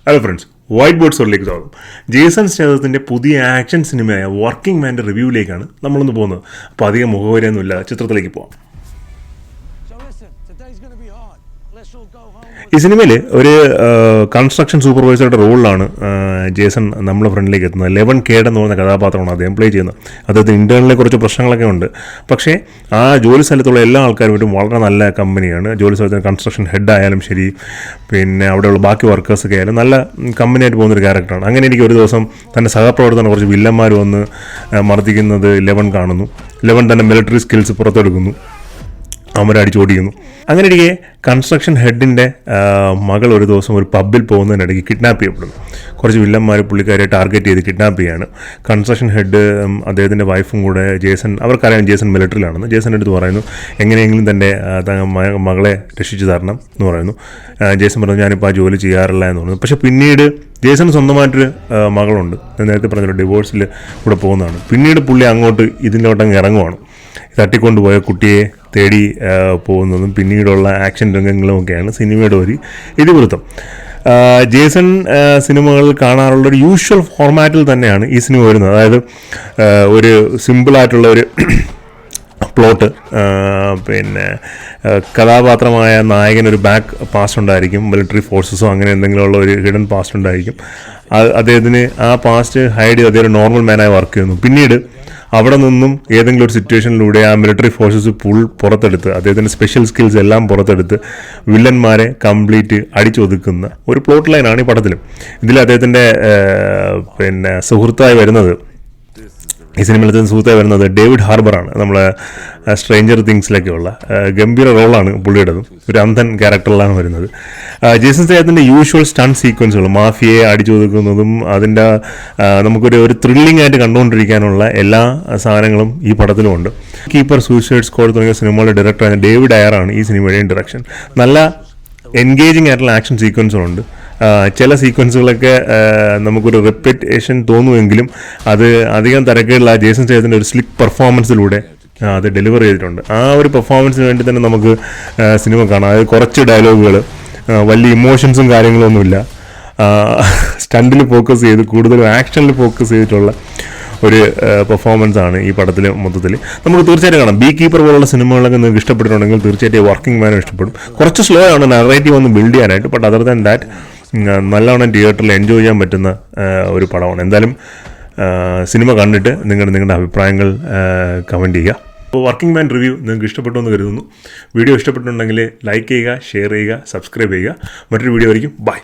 Hello friends, white board സ്റ്റോറിലേക്ക് സ്വാഗതം. Jason സ്റ്റേഥത്തിന്റെ പുതിയ action സിനിമയായ working മാൻ്റെ റിവ്യൂവിലേക്കാണ് നമ്മളൊന്ന് പോകുന്നത്. അപ്പോൾ അധികം മുഖവരെയൊന്നുമില്ല, ചിത്രത്തിലേക്ക് പോകാം. ഈ സിനിമയിൽ ഒരു കൺസ്ട്രക്ഷൻ സൂപ്പർവൈസറുടെ റോളിലാണ് ജേസൺ നമ്മുടെ ഫ്രണ്ടിലേക്ക് എത്തുന്നത്. ലെവൻ കേഡ് എന്ന് പറയുന്ന കഥാപാത്രമാണ് അദ്ദേഹം പ്ലേ ചെയ്യുന്നത്. അദ്ദേഹത്തിന് ഇന്റേണലിൽ കുറച്ച് പ്രശ്നങ്ങളൊക്കെ ഉണ്ട്. പക്ഷേ ആ ജോലി സ്ഥലത്തുള്ള എല്ലാ ആൾക്കാരും വേണ്ടി വളരെ നല്ല കമ്പനിയാണ്. ജോലി സ്ഥലത്തിന് കൺസ്ട്രക്ഷൻ ഹെഡ് ആയാലും ശരി, പിന്നെ അവിടെയുള്ള ബാക്കി വർക്കേഴ്സൊക്കെ ആയാലും നല്ല കമ്പനിയായിട്ട് പോകുന്നൊരു ക്യാരക്ടറാണ്. അങ്ങനെ എനിക്ക് ഒരു ദിവസം തൻ്റെ സഹപ്രവർത്തനം കുറച്ച് വില്ലന്മാർ വന്ന് മർദ്ദിക്കുന്നത് ലെവൻ കാണുന്നു. ലെവൻ തന്നെ മിലിറ്ററി സ്കിൽസ് പുറത്തെടുക്കുന്നു, അവരടിച്ചോടിക്കുന്നു. അങ്ങനെ ഇരിക്കെ കൺസ്ട്രക്ഷൻ ഹെഡിൻ്റെ മകൾ ഒരു ദിവസം ഒരു പബ്ബിൽ പോകുന്നതിനിടയ്ക്ക് കിഡ്നാപ്പ് ചെയ്യപ്പെടുന്നു. കുറച്ച് വില്ലന്മാർ പുള്ളിക്കാരെ ടാർഗറ്റ് ചെയ്ത് കിഡ്നാപ്പ് ചെയ്യാണ്. കൺസ്ട്രക്ഷൻ ഹെഡ് അദ്ദേഹത്തിൻ്റെ വൈഫും കൂടെ അവർക്കറിയാം ജേസൺ മിലിറ്ററിയിലാണെന്ന്. ജേസൻ്റെ അടുത്ത് പറയുന്നു, എങ്ങനെയെങ്കിലും തൻ്റെ മകളെ രക്ഷിച്ചു തരണം എന്ന് പറയുന്നു. ജേസൺ പറഞ്ഞു, ഞാനിപ്പോൾ ആ ജോലി ചെയ്യാറില്ല എന്ന് പറയുന്നു. പക്ഷേ പിന്നീട് ജേസന് സ്വന്തമായിട്ടൊരു മകളുണ്ട്. നേരത്തെ പറഞ്ഞൊരു ഡിവോഴ്സിൽ കൂടെ പോകുന്നതാണ്. പിന്നീട് പുള്ളി അങ്ങോട്ട് ഇതിലോട്ടങ്ങ് ഇറങ്ങുവാണ്. തട്ടിക്കൊണ്ടുപോയ കുട്ടിയെ തേടി പോകുന്നതും പിന്നീടുള്ള ആക്ഷൻ രംഗങ്ങളും ഒക്കെയാണ് സിനിമയുടെ ഒരു ഇതിവൃത്തം. ജേസൺ സിനിമകൾ കാണാറുള്ള ഒരു യൂഷ്വൽ ഫോർമാറ്റിൽ തന്നെയാണ് ഈ സിനിമ വരുന്നത്. അതായത് ഒരു സിമ്പിളായിട്ടുള്ള ഒരു പ്ലോട്ട്, പിന്നെ കഥാപാത്രമായ നായകനൊരു ബാക്ക് പാസ്റ്റ് ഉണ്ടായിരിക്കും, മിലിറ്ററി ഫോഴ്സസോ അങ്ങനെ എന്തെങ്കിലുമുള്ള ഒരു ഹിഡൻ പാസ്റ്റ് ഉണ്ടായിരിക്കും. അദ്ദേഹത്തിന് ആ പാസ്റ്റ് ഹൈഡ് ചെയ്ത് അദ്ദേഹം നോർമൽ മാനായി വർക്ക് ചെയ്യുന്നു. പിന്നീട് അവിടെ നിന്നും ഏതെങ്കിലും ഒരു സിറ്റുവേഷനിലൂടെ ആ മിലിറ്ററി ഫോഴ്സസ് പുറത്തെടുത്ത് അദ്ദേഹത്തിൻ്റെ സ്പെഷ്യൽ സ്കിൽസ് എല്ലാം പുറത്തെടുത്ത് വില്ലന്മാരെ കംപ്ലീറ്റ് അടിച്ചൊതുക്കുന്ന ഒരു പ്ലോട്ട് ലൈനാണ് ഈ പടത്തിലും. ഇതിൽ അദ്ദേഹത്തിൻ്റെ പിന്നെ സുഹൃത്തായി വരുന്നത്, ഈ സിനിമയിലത്തെ സുഹൃത്തായി വരുന്നത് ഡേവിഡ് ഹാർബറാണ്. നമ്മളെ സ്ട്രേഞ്ചർ തിങ്സിലൊക്കെയുള്ള ഗംഭീര റോളാണ് പുള്ളിയുടേതും. ഒരു അന്ധൻ ക്യാരക്ടറിലാണ് വരുന്നത്. ജേസൺ സ്റ്റേഥത്തിന്റെ യൂഷ്വൽ സ്റ്റണ്ട് സീക്വൻസുകൾ, മാഫിയയെ അടിച്ചൊതുക്കുന്നതും അതിൻ്റെ നമുക്കൊരു ത്രില്ലിംഗ് ആയിട്ട് കണ്ടുകൊണ്ടിരിക്കാനുള്ള എല്ലാ സാധനങ്ങളും ഈ പടത്തിലുമുണ്ട്. കീപ്പർ, സൂയിസൈഡ് സ്ക്വാഡ് തുടങ്ങിയ സിനിമകളുടെ ഡയറക്ടറായ ഡേവിഡ് അയറാണ് ഈ സിനിമയുടെയും ഡയറക്ഷൻ. നല്ല എൻഗേജിങ് ആയിട്ടുള്ള ആക്ഷൻ സീക്വൻസുകളുണ്ട്. ചില സീക്വൻസുകളൊക്കെ നമുക്കൊരു റിപ്പീറ്റേഷൻ തോന്നുമെങ്കിലും അത് അധികം തരക്കേടുള്ള ജേസൺ സ്റ്റേഥത്തിന്റെ ഒരു സ്ലിക്ക് പെർഫോമൻസിലൂടെ അത് ഡെലിവർ ചെയ്തിട്ടുണ്ട്. ആ ഒരു പെർഫോമൻസിന് വേണ്ടി തന്നെ നമുക്ക് സിനിമ കാണാം. അതായത് കുറച്ച് ഡയലോഗുകൾ, വലിയ ഇമോഷൻസും കാര്യങ്ങളൊന്നുമില്ല, സ്റ്റണ്ടിൽ ഫോക്കസ് ചെയ്ത് കൂടുതലും ആക്ഷനിൽ ഫോക്കസ് ചെയ്തിട്ടുള്ള ഒരു പെർഫോമൻസ് ആണ് ഈ പടത്തിൽ മൊത്തത്തിൽ. നമുക്ക് തീർച്ചയായിട്ടും കാണാം. ബീ കീപ്പർ പോലുള്ള സിനിമകളൊക്കെ നിങ്ങൾക്ക് ഇഷ്ടപ്പെട്ടിട്ടുണ്ടെങ്കിൽ തീർച്ചയായിട്ടും വർക്കിംഗ് മാനും ഇഷ്ടപ്പെടും. കുറച്ച് സ്ലോ ആണ് നറേറ്റീവ് ഒന്ന് ബിൽഡ് ചെയ്യാനായിട്ട്. ബട്ട് അതർ ദാൻ ദാറ്റ് നല്ലവണ്ണം തിയേറ്ററിൽ എൻജോയ് ചെയ്യാൻ പറ്റുന്ന ഒരു പടമാണ്. എന്തായാലും സിനിമ കണ്ടിട്ട് നിങ്ങളുടെ അഭിപ്രായങ്ങൾ കമൻറ്റ് ചെയ്യുക. അപ്പോൾ വർക്കിംഗ് മാൻ റിവ്യൂ നിങ്ങൾക്ക് ഇഷ്ടപ്പെട്ടു എന്ന് കരുതുന്നു. വീഡിയോ ഇഷ്ടപ്പെട്ടിട്ടുണ്ടെങ്കിൽ ലൈക്ക് ചെയ്യുക, ഷെയർ ചെയ്യുക, സബ്സ്ക്രൈബ് ചെയ്യുക. മറ്റൊരു വീഡിയോ ആയിരിക്കും. ബൈ.